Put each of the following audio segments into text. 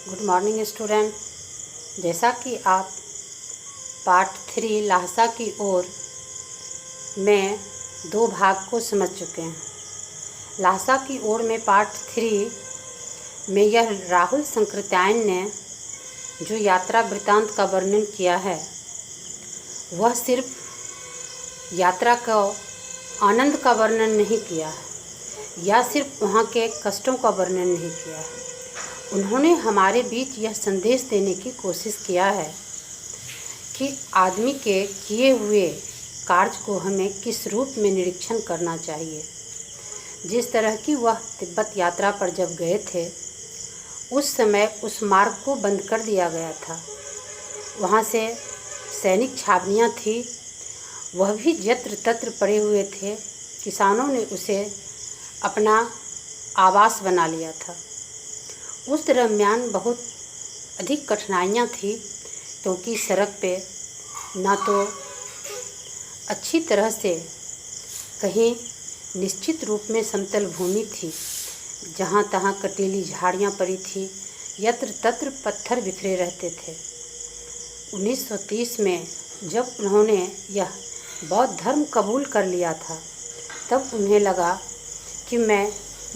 Good morning student. जैसा कि आप पार्ट 3 लहासा की ओर में 2 भाग को समझ चुके हैं। लहासा की ओर में पार्ट 3 में यह राहुल संकृत्यायन ने जो यात्रा वृत्तांत का वर्णन किया है वह सिर्फ यात्रा का आनंद का वर्णन नहीं किया है या सिर्फ वहाँ के कष्टों का वर्णन नहीं किया है। उन्होंने हमारे बीच यह संदेश देने की कोशिश किया है कि आदमी के किए हुए कार्य को हमें किस रूप में निरीक्षण करना चाहिए। जिस तरह की वह तिब्बत यात्रा पर जब गए थे उस समय उस मार्ग को बंद कर दिया गया था। वहाँ से सैनिक छावनियाँ थी, वह भी यत्र तत्र पड़े हुए थे। किसानों ने उसे अपना आवास बना लिया था। उस दरम्यान बहुत अधिक कठिनाइयाँ थी क्योंकि सड़क पे ना तो अच्छी तरह से कहीं निश्चित रूप में समतल भूमि थी, जहाँ तहाँ कटीली झाड़ियाँ पड़ी थी, यत्र तत्र पत्थर बिखरे रहते थे। 1930 में जब उन्होंने यह बौद्ध धर्म कबूल कर लिया था तब उन्हें लगा कि मैं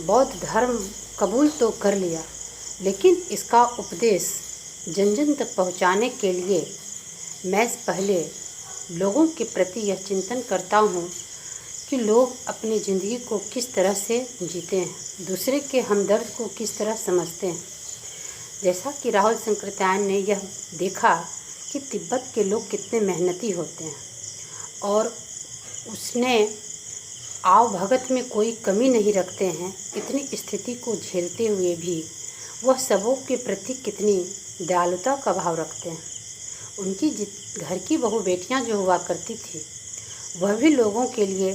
बौद्ध धर्म कबूल तो कर लिया, लेकिन इसका उपदेश जन जन तक पहुँचाने के लिए मैं पहले लोगों के प्रति यह चिंतन करता हूँ कि लोग अपनी ज़िंदगी को किस तरह से जीते हैं, दूसरे के हमदर्द को किस तरह समझते हैं। जैसा कि राहुल संकृत्यायन ने यह देखा कि तिब्बत के लोग कितने मेहनती होते हैं और उसने आव भगत में कोई कमी नहीं रखते हैं। इतनी स्थिति को झेलते हुए भी वह सबों के प्रति कितनी दयालुता का भाव रखते हैं। उनकी घर की बहू बेटियां जो हुआ करती थी वह भी लोगों के लिए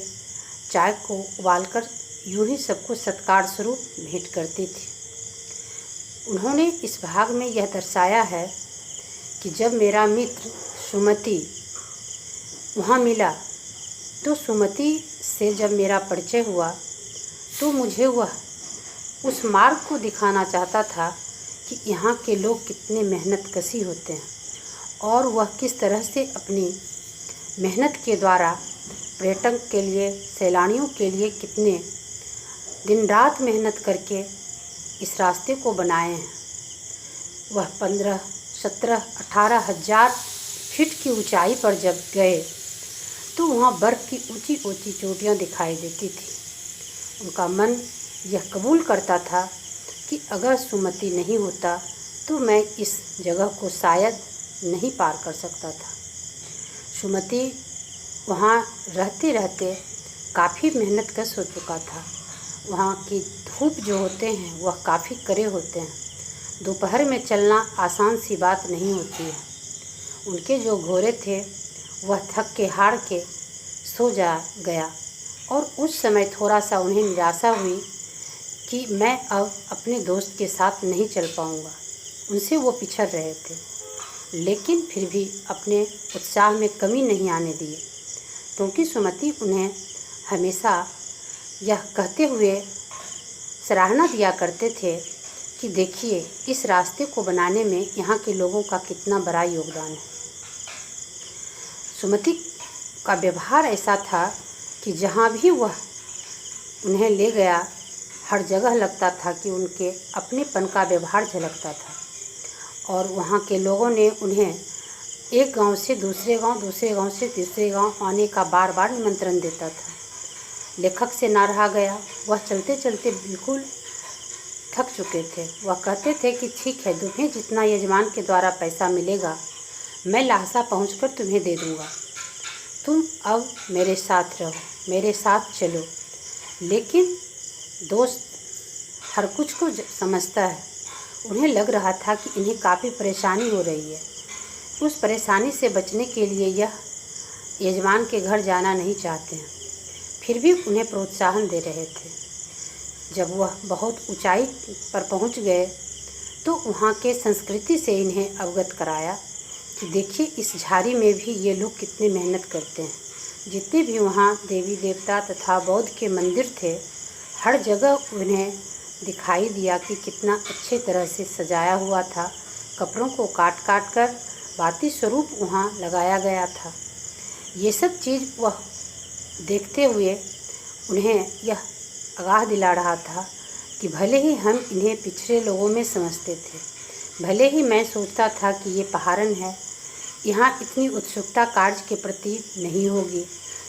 चाय को उबालकर यूं ही सबको सत्कार स्वरूप भेंट करती थी। उन्होंने इस भाग में यह दर्शाया है कि जब मेरा मित्र सुमति वहाँ मिला तो सुमति से जब मेरा परिचय हुआ तो मुझे वह उस मार्ग को दिखाना चाहता था कि यहाँ के लोग कितने मेहनत कशी होते हैं और वह किस तरह से अपनी मेहनत के द्वारा पर्यटन के लिए, सैलानियों के लिए कितने दिन रात मेहनत करके इस रास्ते को बनाए हैं। वह 15, 17, 18 हज़ार फीट की ऊंचाई पर जब गए तो वहाँ बर्फ़ की ऊंची ऊंची चोटियाँ दिखाई देती थी। उनका मन यह कबूल करता था कि अगर सुमति नहीं होता तो मैं इस जगह को शायद नहीं पार कर सकता था। सुमति वहाँ रहते रहते काफ़ी मेहनतकश हो चुका था। वहाँ की धूप जो होते हैं वह काफ़ी कड़े होते हैं। दोपहर में चलना आसान सी बात नहीं होती है। उनके जो घोड़े थे वह थक के हार के सो गया और उस समय थोड़ा सा उन्हें निराशा हुई कि मैं अब अपने दोस्त के साथ नहीं चल पाऊँगा। उनसे वो पिछड़ रहे थे, लेकिन फिर भी अपने उत्साह में कमी नहीं आने दिए, क्योंकि सुमति उन्हें हमेशा यह कहते हुए सराहना दिया करते थे कि देखिए इस रास्ते को बनाने में यहाँ के लोगों का कितना बड़ा योगदान है। सुमति का व्यवहार ऐसा था कि जहाँ भी वह उन्हें ले गया हर जगह लगता था कि उनके अपनेपन का व्यवहार झलकता था और वहाँ के लोगों ने उन्हें एक गांव से दूसरे गांव, दूसरे गांव से तीसरे गांव आने का बार बार निमंत्रण देता था। लेखक से ना रहा गया, वह चलते चलते बिल्कुल थक चुके थे। वह कहते थे कि ठीक है, तुम्हें जितना यजमान के द्वारा पैसा मिलेगा मैं लहासा पहुंचकर तुम्हें दे दूंगा। तुम अब मेरे साथ रहो, मेरे साथ चलो। लेकिन दोस्त हर कुछ को समझता है। उन्हें लग रहा था कि इन्हें काफ़ी परेशानी हो रही है। उस परेशानी से बचने के लिए यह यजमान के घर जाना नहीं चाहते हैं, फिर भी उन्हें प्रोत्साहन दे रहे थे। जब वह बहुत ऊंचाई पर पहुंच गए तो वहाँ के संस्कृति से इन्हें अवगत कराया कि देखिए इस झाड़ी में भी ये लोग कितने मेहनत करते हैं। जितने भी वहाँ देवी देवता तथा बौद्ध के मंदिर थे हर जगह उन्हें दिखाई दिया कि कितना अच्छे तरह से सजाया हुआ था। कपड़ों को काट काट कर बाती स्वरूप वहाँ लगाया गया था। ये सब चीज़ वह देखते हुए उन्हें यह आगाह दिला रहा था कि भले ही हम इन्हें पिछड़े लोगों में समझते थे, भले ही मैं सोचता था कि ये पहाड़न है, यहाँ इतनी उत्सुकता कार्य के प्रति नहीं होगी,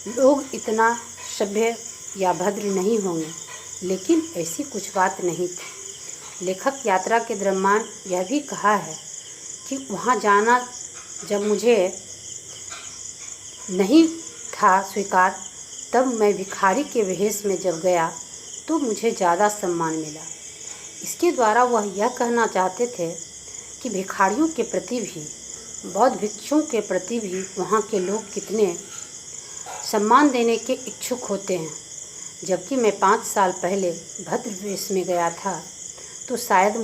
लोग इतना सभ्य या भद्र नहीं होंगे, लेकिन ऐसी कुछ बात नहीं थी। लेखक यात्रा के दरम्यान यह भी कहा है कि वहाँ जाना जब मुझे नहीं था स्वीकार, तब मैं भिखारी के वेश में जब गया तो मुझे ज़्यादा सम्मान मिला। इसके द्वारा वह यह कहना चाहते थे कि भिखारियों के प्रति भी, बौद्ध भिक्षुओं के प्रति भी वहाँ के लोग कितने सम्मान देने के इच्छुक होते हैं। जबकि मैं 5 साल पहले भद्र वेश में गया था तो शायद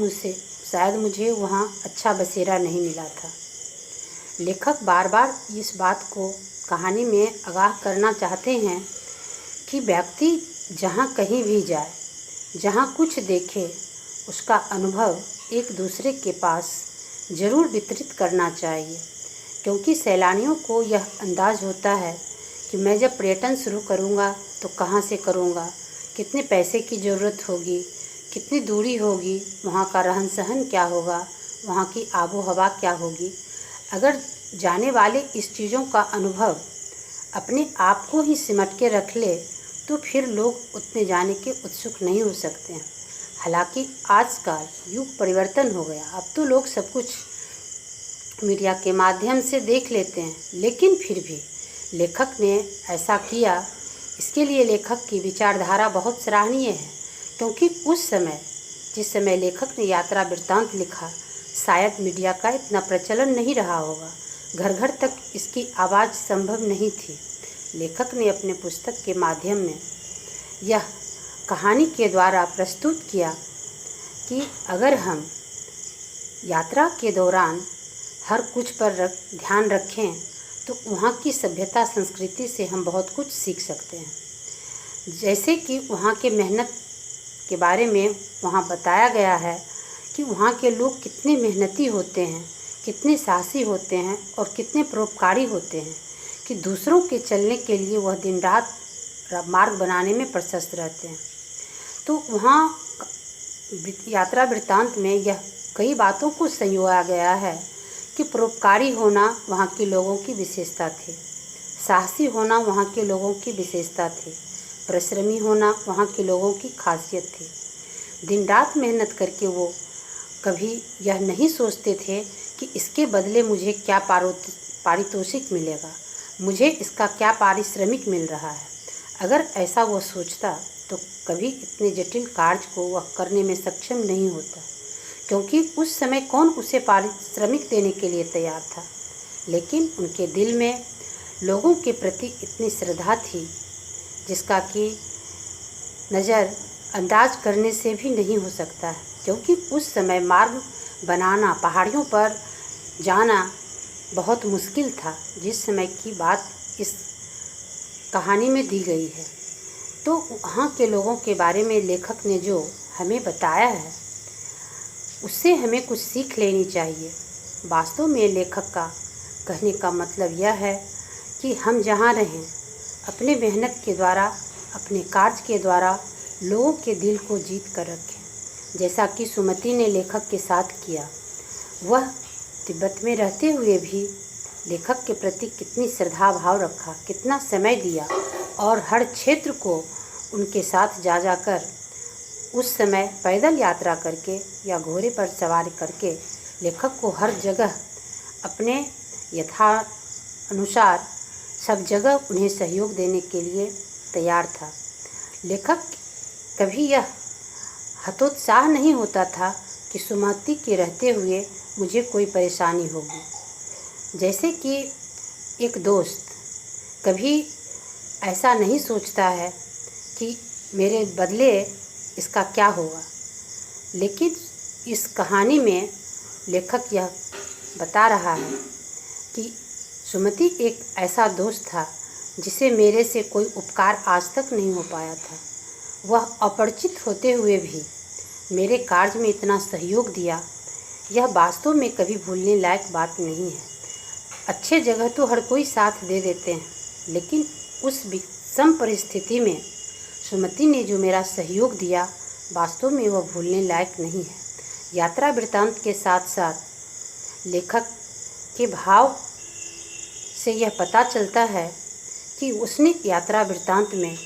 मुझे वहाँ अच्छा बसेरा नहीं मिला था। लेखक बार बार इस बात को कहानी में आगाह करना चाहते हैं कि व्यक्ति जहाँ कहीं भी जाए, जहाँ कुछ देखे, उसका अनुभव एक दूसरे के पास ज़रूर वितरित करना चाहिए, क्योंकि सैलानियों को यह अंदाज़ होता है कि मैं जब पर्यटन शुरू करूँगा तो कहाँ से करूँगा, कितने पैसे की ज़रूरत होगी, कितनी दूरी होगी, वहाँ का रहन सहन क्या होगा, वहाँ की आबो हवा क्या होगी। अगर जाने वाले इस चीज़ों का अनुभव अपने आप को ही सिमट के रख ले तो फिर लोग उतने जाने के उत्सुक नहीं हो सकते हैं। हालांकि आजकल युग परिवर्तन हो गया, अब तो लोग सब कुछ मीडिया के माध्यम से देख लेते हैं, लेकिन फिर भी लेखक ने ऐसा किया। इसके लिए लेखक की विचारधारा बहुत सराहनीय है, क्योंकि उस समय जिस समय लेखक ने यात्रा वृत्तांत लिखा, शायद मीडिया का इतना प्रचलन नहीं रहा होगा, घर घर तक इसकी आवाज़ संभव नहीं थी। लेखक ने अपने पुस्तक के माध्यम में यह कहानी के द्वारा प्रस्तुत किया कि अगर हम यात्रा के दौरान हर कुछ पर ध्यान रखें तो वहाँ की सभ्यता संस्कृति से हम बहुत कुछ सीख सकते हैं। जैसे कि वहाँ के मेहनत के बारे में वहाँ बताया गया है कि वहाँ के लोग कितने मेहनती होते हैं, कितने साहसी होते हैं और कितने परोपकारी होते हैं कि दूसरों के चलने के लिए वह दिन रात मार्ग बनाने में प्रशस्त रहते हैं। तो वहाँ यात्रा वृत्तांत में यह कई बातों को संजोया गया है कि परोपकारी होना वहाँ के लोगों की विशेषता थी, साहसी होना वहाँ के लोगों की विशेषता थी, परिश्रमी होना वहाँ के लोगों की खासियत थी। दिन रात मेहनत करके वो कभी यह नहीं सोचते थे कि इसके बदले मुझे क्या पारितोषिक मिलेगा, मुझे इसका क्या पारिश्रमिक मिल रहा है। अगर ऐसा वो सोचता तो कभी इतने जटिल कार्य को वह करने में सक्षम नहीं होता, क्योंकि उस समय कौन उसे पारिश्रमिक देने के लिए तैयार था। लेकिन उनके दिल में लोगों के प्रति इतनी श्रद्धा थी जिसका कि नज़र अंदाज करने से भी नहीं हो सकता है, क्योंकि उस समय मार्ग बनाना, पहाड़ियों पर जाना बहुत मुश्किल था, जिस समय की बात इस कहानी में दी गई है। तो वहाँ के लोगों के बारे में लेखक ने जो हमें बताया है उससे हमें कुछ सीख लेनी चाहिए। वास्तव में लेखक का कहने का मतलब यह है कि हम जहाँ रहें, अपने मेहनत के द्वारा, अपने कार्य के द्वारा लोगों के दिल को जीत कर रखें, जैसा कि सुमति ने लेखक के साथ किया। वह तिब्बत में रहते हुए भी लेखक के प्रति कितनी श्रद्धा भाव रखा, कितना समय दिया और हर क्षेत्र को उनके साथ जा जाकर उस समय पैदल यात्रा करके या घोड़े पर सवारी करके लेखक को हर जगह अपने यथा अनुसार सब जगह उन्हें सहयोग देने के लिए तैयार था। लेखक कभी यह हतोत्साह नहीं होता था कि सुमति के रहते हुए मुझे कोई परेशानी होगी। जैसे कि एक दोस्त कभी ऐसा नहीं सोचता है कि मेरे बदले इसका क्या होगा, लेकिन इस कहानी में लेखक यह बता रहा है कि सुमति एक ऐसा दोस्त था जिसे मेरे से कोई उपकार आज तक नहीं हो पाया था। वह अपरिचित होते हुए भी मेरे कार्य में इतना सहयोग दिया, यह वास्तव में कभी भूलने लायक बात नहीं है। अच्छे जगह तो हर कोई साथ दे देते हैं, लेकिन उस विषम परिस्थिति में सुमति ने जो मेरा सहयोग दिया, वास्तव में वह भूलने लायक नहीं है। यात्रा वृत्तांत के साथ साथ लेखक के भाव से यह पता चलता है कि उसने यात्रा वृत्तांत में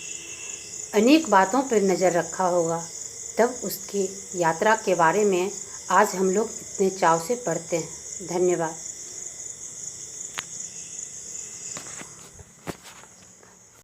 अनेक बातों पर नज़र रखा होगा, तब उसकी यात्रा के बारे में आज हम लोग इतने चाव से पढ़ते हैं। धन्यवाद।